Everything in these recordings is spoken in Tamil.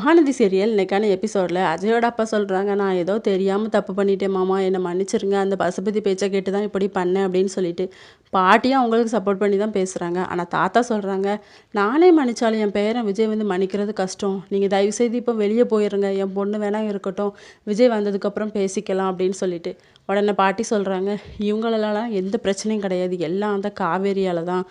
மகாநதி சீரியல் இன்னைக்கான எபிசோடில் அஜயோட அப்பா சொல்கிறாங்க, நான் ஏதோ தெரியாமல் தப்பு பண்ணிட்டேன் மாமா, என்னை மன்னிச்சிருங்க, அந்த பசுபதி பேச்சை கேட்டு தான் இப்படி பண்ணேன் அப்படின்னு சொல்லிட்டு பாட்டியும் அவங்களுக்கு சப்போர்ட் பண்ணி தான் பேசுகிறாங்க. ஆனால் தாத்தா சொல்கிறாங்க, நானே மன்னிச்சாலும் என் பேரன் விஜய் வந்து மன்னிக்கிறது கஷ்டம், நீங்கள் தயவுசெய்து இப்போ வெளியே போயிடுங்க, என் பொண்ணு வேணா இருக்கட்டும், விஜய் வந்ததுக்கப்புறம் பேசிக்கலாம் அப்படின்னு சொல்லிட்டு உடனே பாட்டி சொல்கிறாங்க, இவங்களெல்லாம் எந்த பிரச்சனையும் கிடையாது, எல்லாம் அந்த காவேரியால் தான்.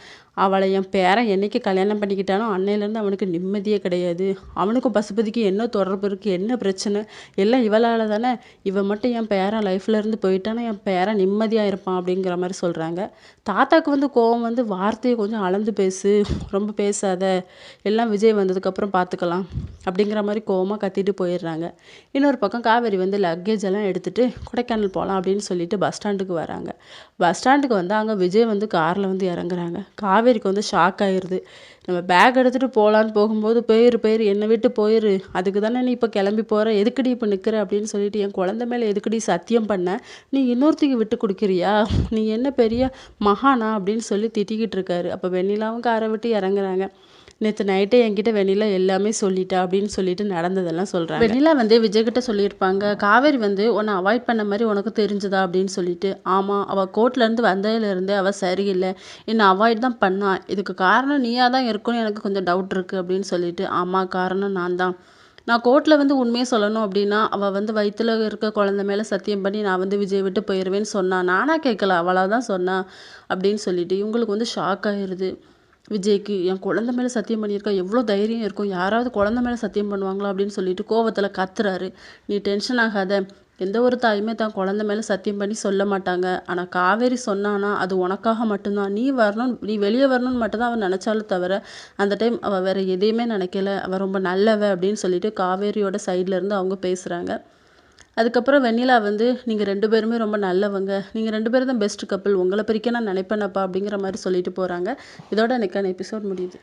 அவளை என் பேரன் என்னைக்கு கல்யாணம் பண்ணிக்கிட்டாலும் அன்னையிலேருந்து அவனுக்கு நிம்மதியே கிடையாது. அவனுக்கும் பசுபதிக்கு என்ன தொடர்பு இருக்குது, என்ன பிரச்சனை, எல்லாம் இவளால் தானே. இவன் மட்டும் என் பேரன் லைஃப்லேருந்து போயிட்டானா என் பேரன் நிம்மதியாக இருப்பான் அப்படிங்கிற மாதிரி சொல்கிறாங்க. தாத்தாவுக்கு வந்து கோவம் வந்து, வார்த்தையை கொஞ்சம் அளந்து பேசு, ரொம்ப பேசாத, எல்லாம் விஜய் வந்ததுக்கப்புறம் பார்த்துக்கலாம் அப்படிங்கிற மாதிரி கோவமாக கத்திட்டு போயிடுறாங்க. இன்னொரு பக்கம் காவேரி வந்து லக்கேஜ் எல்லாம் எடுத்துகிட்டு கொடைக்கானல் போகலாம் அப்படின்னு சொல்லிட்டு பஸ் ஸ்டாண்டுக்கு வராங்க. பஸ் ஸ்டாண்டுக்கு வந்து அங்கே விஜய் வந்து காரில் வந்து இறங்குறாங்க. காவேரிக்கு வந்து ஷாக் ஆயிடுது. நம்ம பேக் எடுத்துகிட்டு போகலான்னு போகும்போது, போயிரு என்னை விட்டு போயிரு, அதுக்கு தானே நீ இப்போ கிளம்பி போகிற, எதுக்குடி இப்போ நிற்கிற அப்படின்னு சொல்லிட்டு, என் குழந்தை மேலே எதுக்குடி சத்தியம் பண்ண, நீ இன்னொருத்திக்கு விட்டு கொடுக்குறியா, நீ என்ன பெரிய மகானா அப்படின்னு சொல்லி திட்டிக்கிட்டு இருக்காரு. அப்போ வெண்ணிலாவும் காரை விட்டு இறங்குறாங்க. நேற்று நைட்டே என்கிட்ட வெண்ணிலா எல்லாமே சொல்லிட்டா அப்படின்னு சொல்லிட்டு நடந்ததெல்லாம் சொல்கிறாங்க. வெண்ணிலா வந்து விஜய்கிட்ட சொல்லியிருப்பாங்க, காவேரி வந்து உன்னை அவாய்ட் பண்ண மாதிரி உனக்கு தெரிஞ்சுதா அப்படின்னு சொல்லிட்டு. ஆமாம், அவள் கோர்ட்லேருந்து வந்ததுலேருந்து அவள் சரியில்லை, என்னை அவாய்ட் தான் பண்ணா, இதுக்கு காரணம் நீயாக தான் இருக்கும்னு எனக்கு கொஞ்சம் டவுட் இருக்குது அப்படின்னு சொல்லிட்டு. ஆமாம், காரணம் நான் தான். நான் கோர்ட்டில் வந்து உண்மையை சொல்லணும் அப்படின்னா, அவள் வந்து வயிற்றில் இருக்க குழந்தை மேலே சத்தியம் பண்ணி நான் வந்து விஜய் விட்டு போயிடுவேன்னு சொன்னான், நானாக கேட்கல, அவளாக தான் சொன்னா அப்படின்னு சொல்லிட்டு இவங்களுக்கு வந்து ஷாக் ஆயிடுது. விஜய்க்கு என் குழந்தை மேலே சத்தியம் பண்ணியிருக்கா, எவ்வளோ தைரியம் இருக்கும், யாராவது குழந்தை மேலே சத்தியம் பண்ணுவாங்களா அப்படின்னு சொல்லிட்டு கோவத்தில் கத்துறாரு. நீ டென்ஷன் ஆகாத, எந்த ஒரு தாயுமே தான் குழந்தை மேலே சத்தியம் பண்ணி சொல்ல மாட்டாங்க, ஆனால் காவேரி சொன்னானா அது உனக்காக மட்டும்தான், நீ வரணும், நீ வெளியே வரணும்னு மட்டும்தான் அவன் நினச்சாலும் தவிர அந்த டைம் அவள் வேறு எதையுமே நினைக்கல, அவள் ரொம்ப நல்லவ அப்படின்னு சொல்லிட்டு காவேரியோட சைட்லேருந்து அவங்க பேசுகிறாங்க. அதுக்கப்புறம் வெண்ணிலா வந்து, நீங்கள் 2 பேருமே ரொம்ப நல்லவங்க, நீங்கள் 2 பேரும் தான் பெஸ்ட் கப்பிள், உங்களை பிரிக்க நான் நினைப்பேனப்பா அப்படிங்கிற மாதிரி சொல்லிட்டு போகிறாங்க. இதோட இன்னைக்கான எபிசோட் முடியுது.